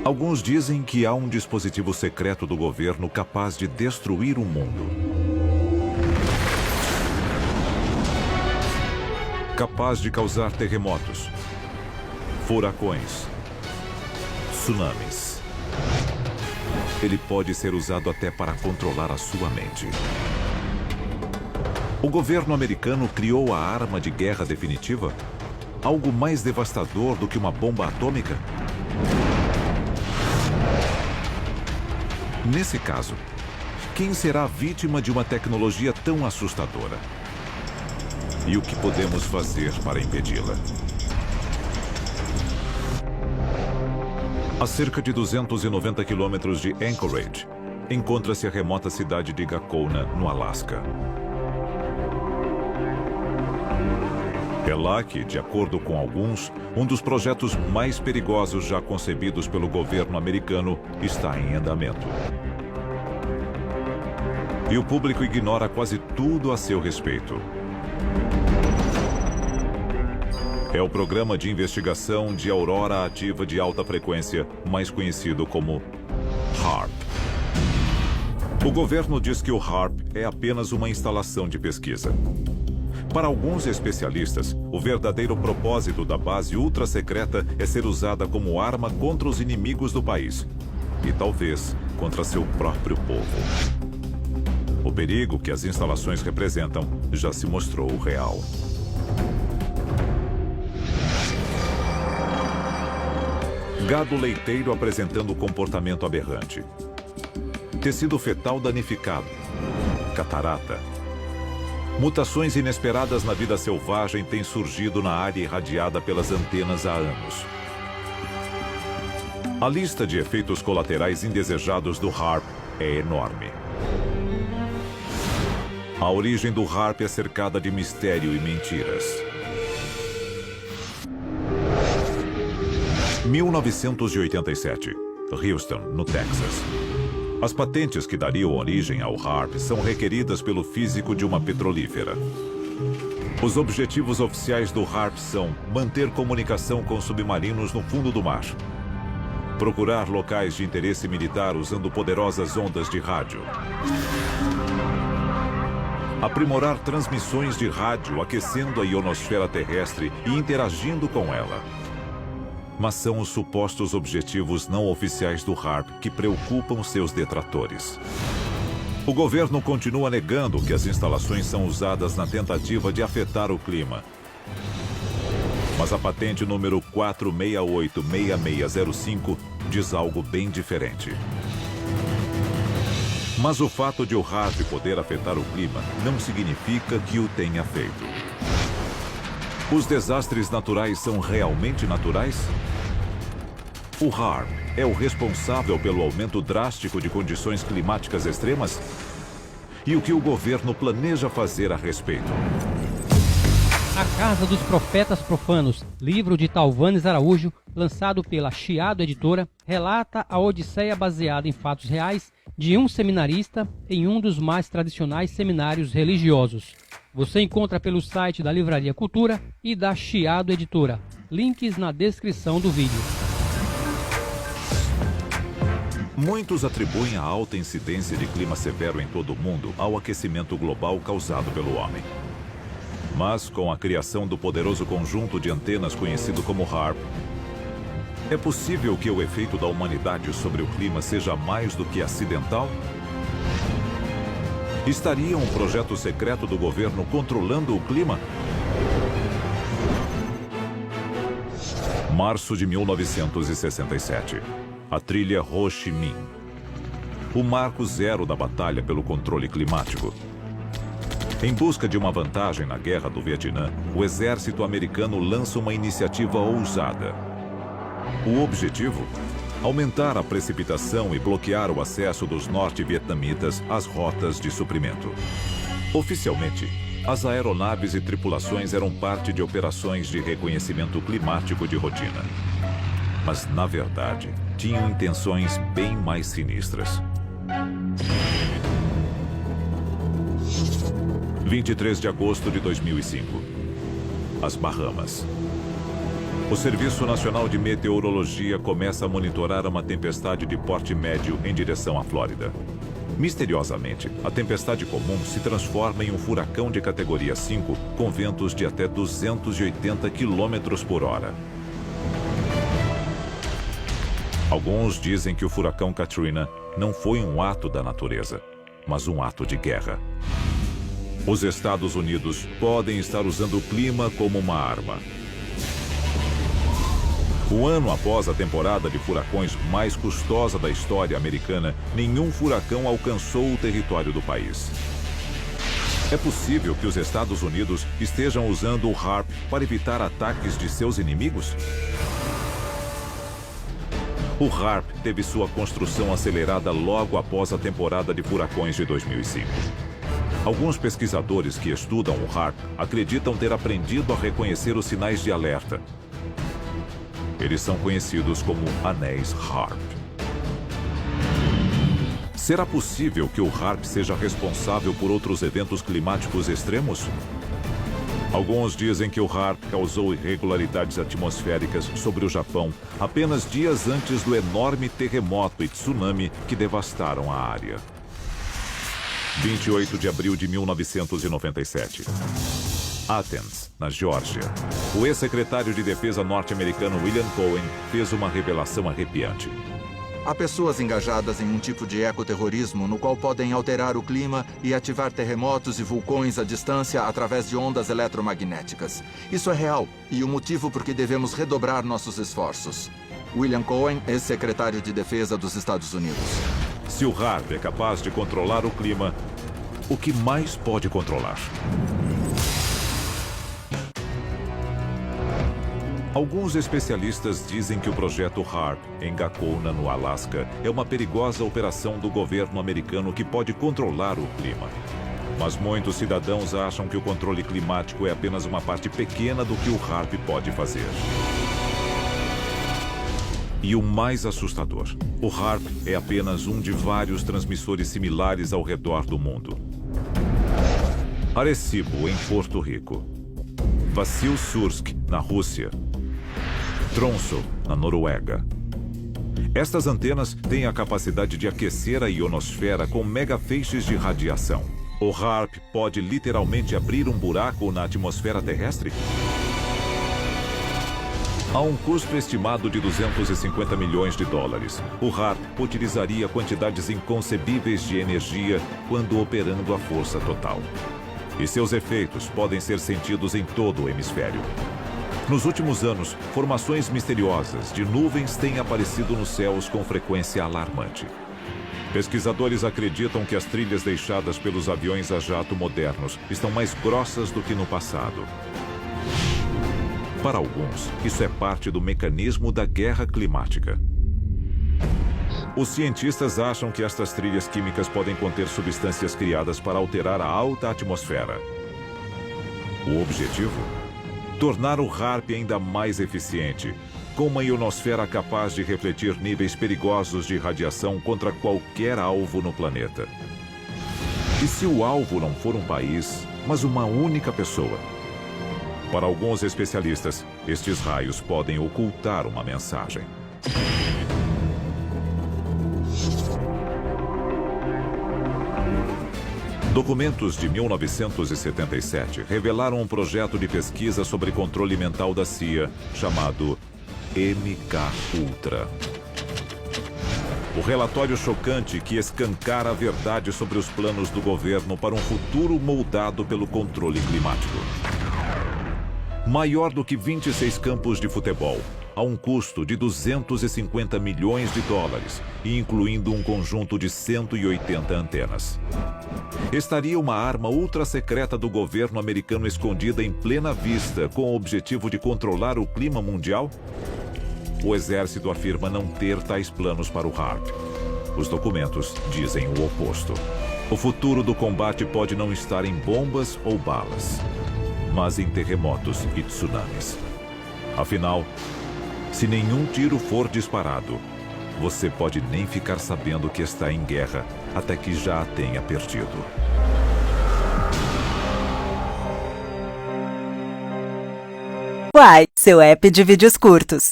Alguns dizem que há um dispositivo secreto do governo capaz de destruir o mundo. Capaz de causar terremotos, furacões, tsunamis. Ele pode ser usado até para controlar a sua mente. O governo americano criou a arma de guerra definitiva? Algo mais devastador do que uma bomba atômica? Nesse caso, quem será vítima de uma tecnologia tão assustadora? E o que podemos fazer para impedi-la? A cerca de 290 quilômetros de Anchorage, encontra-se a remota cidade de Gakona, no Alasca. É lá que, de acordo com alguns, um dos projetos mais perigosos já concebidos pelo governo americano está em andamento. E o público ignora quase tudo a seu respeito. É o programa de investigação de aurora ativa de alta frequência, mais conhecido como HAARP. O governo diz que o HAARP é apenas uma instalação de pesquisa. Para alguns especialistas, o verdadeiro propósito da base ultra-secreta é ser usada como arma contra os inimigos do país. E talvez contra seu próprio povo. O perigo que as instalações representam já se mostrou real. Gado leiteiro apresentando comportamento aberrante. Tecido fetal danificado. Catarata. Mutações inesperadas na vida selvagem têm surgido na área irradiada pelas antenas há anos. A lista de efeitos colaterais indesejados do HAARP é enorme. A origem do HAARP é cercada de mistério e mentiras. 1987, Houston, no Texas. As patentes que dariam origem ao HAARP são requeridas pelo físico de uma petrolífera. Os objetivos oficiais do HAARP são manter comunicação com submarinos no fundo do mar, procurar locais de interesse militar usando poderosas ondas de rádio, aprimorar transmissões de rádio aquecendo a ionosfera terrestre e interagindo com ela. Mas são os supostos objetivos não oficiais do HAARP que preocupam seus detratores. O governo continua negando que as instalações são usadas na tentativa de afetar o clima. Mas a patente número 4686605 diz algo bem diferente. Mas o fato de o HAARP poder afetar o clima não significa que o tenha feito. Os desastres naturais são realmente naturais? O HAARP é o responsável pelo aumento drástico de condições climáticas extremas? E o que o governo planeja fazer a respeito? A Casa dos Profetas Profanos, livro de Talvanes Araújo, lançado pela Chiado Editora, relata a odisseia baseada em fatos reais de um seminarista em um dos mais tradicionais seminários religiosos. Você encontra pelo site da Livraria Cultura e da Chiado Editora. Links na descrição do vídeo. Muitos atribuem a alta incidência de clima severo em todo o mundo ao aquecimento global causado pelo homem. Mas, com a criação do poderoso conjunto de antenas conhecido como HAARP, é possível que o efeito da humanidade sobre o clima seja mais do que acidental? Estaria um projeto secreto do governo controlando o clima? Março de 1967. A trilha Ho Chi Minh. O marco zero da batalha pelo controle climático. Em busca de uma vantagem na Guerra do Vietnã, o exército americano lança uma iniciativa ousada. O objetivo? Aumentar a precipitação e bloquear o acesso dos norte-vietnamitas às rotas de suprimento. Oficialmente, as aeronaves e tripulações eram parte de operações de reconhecimento climático de rotina. Mas, na verdade, tinham intenções bem mais sinistras. 23 de agosto de 2005. As Bahamas. O Serviço Nacional de Meteorologia começa a monitorar uma tempestade de porte médio em direção à Flórida. Misteriosamente, a tempestade comum se transforma em um furacão de categoria 5 com ventos de até 280 km por hora. Alguns dizem que o furacão Katrina não foi um ato da natureza, mas um ato de guerra. Os Estados Unidos podem estar usando o clima como uma arma. Um ano após a temporada de furacões mais custosa da história americana, nenhum furacão alcançou o território do país. É possível que os Estados Unidos estejam usando o HARP para evitar ataques de seus inimigos? O HARP teve sua construção acelerada logo após a temporada de furacões de 2005. Alguns pesquisadores que estudam o HARP acreditam ter aprendido a reconhecer os sinais de alerta. Eles são conhecidos como anéis HARP. Será possível que o HARP seja responsável por outros eventos climáticos extremos? Alguns dizem que o HARP causou irregularidades atmosféricas sobre o Japão apenas dias antes do enorme terremoto e tsunami que devastaram a área. 28 de abril de 1997. Athens, na Geórgia. O ex-secretário de Defesa norte-americano William Cohen fez uma revelação arrepiante. Há pessoas engajadas em um tipo de ecoterrorismo no qual podem alterar o clima e ativar terremotos e vulcões à distância através de ondas eletromagnéticas. Isso é real e o motivo por que devemos redobrar nossos esforços. William Cohen, ex-secretário de Defesa dos Estados Unidos. Se o HARP é capaz de controlar o clima, o que mais pode controlar? Alguns especialistas dizem que o projeto HARP, em Gakona, no Alasca, é uma perigosa operação do governo americano que pode controlar o clima. Mas muitos cidadãos acham que o controle climático é apenas uma parte pequena do que o HARP pode fazer. E o mais assustador, o HARP é apenas um de vários transmissores similares ao redor do mundo. Arecibo, em Porto Rico. Vassil-Sursk, na Rússia. Tromsø, na Noruega. Estas antenas têm a capacidade de aquecer a ionosfera com megafeixes de radiação. O HARP pode literalmente abrir um buraco na atmosfera terrestre? Há um custo estimado de 250 milhões de dólares. O HARP utilizaria quantidades inconcebíveis de energia quando operando a força total. E seus efeitos podem ser sentidos em todo o hemisfério. Nos últimos anos, formações misteriosas de nuvens têm aparecido nos céus com frequência alarmante. Pesquisadores acreditam que as trilhas deixadas pelos aviões a jato modernos estão mais grossas do que no passado. Para alguns, isso é parte do mecanismo da guerra climática. Os cientistas acham que estas trilhas químicas podem conter substâncias criadas para alterar a alta atmosfera. O objetivo? Tornar o HARP ainda mais eficiente, com uma ionosfera capaz de refletir níveis perigosos de radiação contra qualquer alvo no planeta. E se o alvo não for um país, mas uma única pessoa? Para alguns especialistas, estes raios podem ocultar uma mensagem. Documentos de 1977 revelaram um projeto de pesquisa sobre controle mental da CIA, chamado MK-Ultra. O relatório chocante que escancara a verdade sobre os planos do governo para um futuro moldado pelo controle climático. Maior do que 26 campos de futebol, a um custo de 250 milhões de dólares e incluindo um conjunto de 180 antenas. Estaria uma arma ultra-secreta do governo americano escondida em plena vista com o objetivo de controlar o clima mundial? O exército afirma não ter tais planos para o HARP. Os documentos dizem o oposto. O futuro do combate pode não estar em bombas ou balas, mas em terremotos e tsunamis. Afinal, se nenhum tiro for disparado, você pode nem ficar sabendo que está em guerra até que já a tenha perdido. Quais seu app de vídeos curtos.